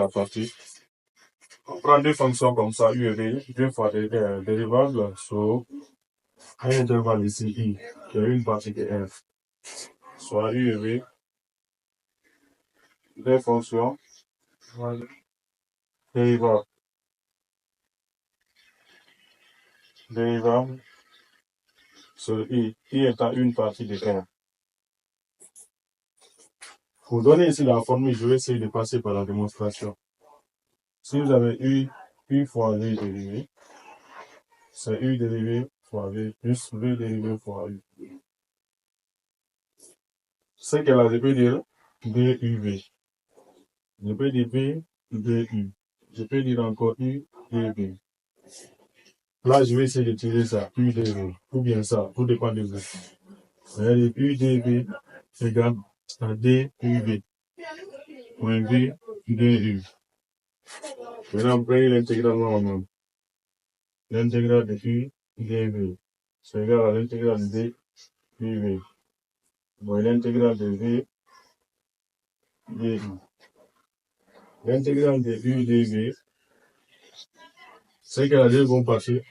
la partie. On prend deux fonctions comme ça, U et V, deux fois dérivables sur un intervalle ici, I, qui a une partie de F, soit U et V, deux fonctions, dérivables, sur I étant une partie de R. Pour donner ici la formule, je vais essayer de passer par la démonstration. Si vous avez U fois V dérivé, c'est U dérivé fois V plus V dérivé fois U. C'est que là, je peux dire DUV. Je peux dire V, DU. Je peux dire encore U, DV. Là, je vais essayer de tirer ça, U, DV. Ou bien ça, tout dépend de vous. C'est-à-dire U, DV égale à DUV. Moins V, DU. Maintenant, prenez l'intégrale normale. L'intégrale de U, DV. C'est égal à l'intégrale de D, UV. Moins l'intégrale de V, DU. L'intégrale de U, DV, c'est que la deux vont passer.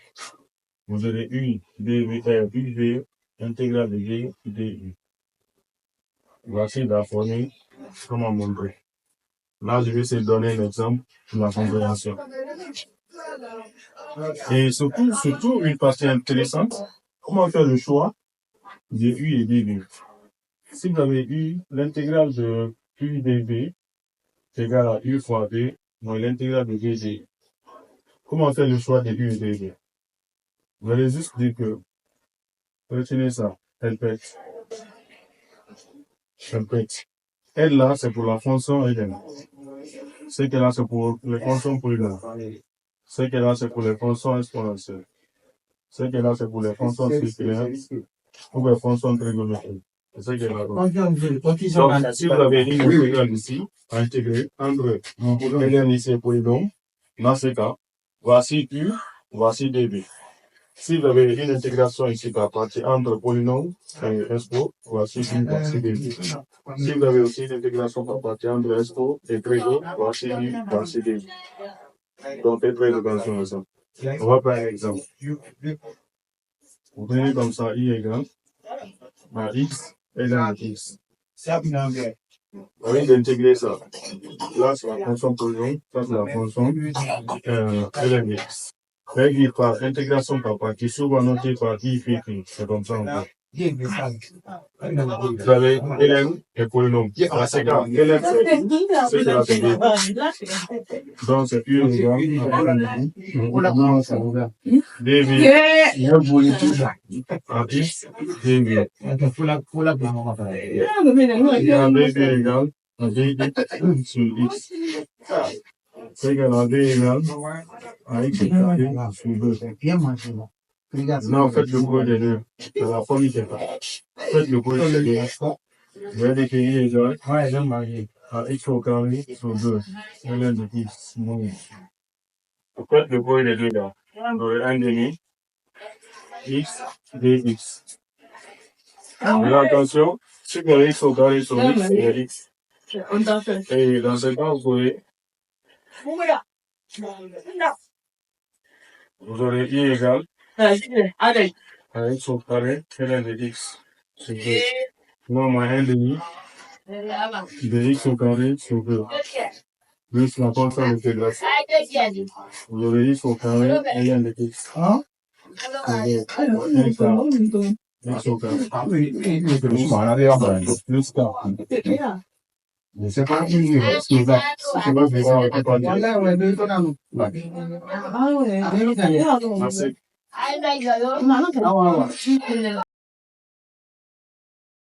Vous aurez U, DV, UV, intégrale de V, DU. Voici la formule, comment montrer. Là, je vais essayer de donner un exemple pour la compréhension. Et surtout, une partie intéressante, comment faire le choix de U et DV. Si vous avez U, l'intégrale de U dV est égale à U fois V, moins l'intégrale de V dU. Comment faire le choix de U et DV? Vous allez juste dire que, retenez ça, elle pète. Elle là, c'est pour la fonction Ln. Ce qu'elle là, c'est pour les fonctions polynomiales. Ce qu'elle là, c'est pour les fonctions exponentielles. Ce qu'elle là, c'est pour les fonctions circulaires ou les fonctions trigonométriques. C'est ce qu'elle a. Donc, si vous avez une intégrale ici, à intégrer entre Ln ici et polynôme, dans ce cas, voici U, voici dB. Si vous avez une intégration ici par partie entre polynôme et expo, voici U, voici dB. Si vous avez aussi une intégration par partie entre expo et trigo, voici U, voici dB. Donc, faites très attention à ça. On va prendre un exemple. Vous prenez comme ça I égale à X égale à X. Vous allez intégrer ça. Là, c'est la fonction polynôme, ça c'est la fonction LNX. Règle par intégration par partie, souvent notée par I, c'est comme ça en fait. Vous avez Ln et polynôme. Là, c'est grave. Ln, c'est la dB. Donc, c'est U égale à dV à X dV. dV égale à dx sur X. C'est égal à V égale à X sur 2. Maintenant, faites le bruit des deux. C'est la formule qui est faite. Faites le bruit des deux. Vous allez écrire égale à X au carré sur 2. Ln de X moins. Faites le bruit des deux là. Vous aurez 1 demi X dx. Mais attention, si vous avez X au carré sur X, il y a X. Et dans ce cas, vous aurez I égale à X au carré, Ln de X sur 2. Non, moins 1 demi de X au carré sur 2. Plus la fonction d'intégration. Vous aurez X au carré, Ln de X. X au carré. Plus 4. Je ne sais pas si c'est ça. Je vais voir avec le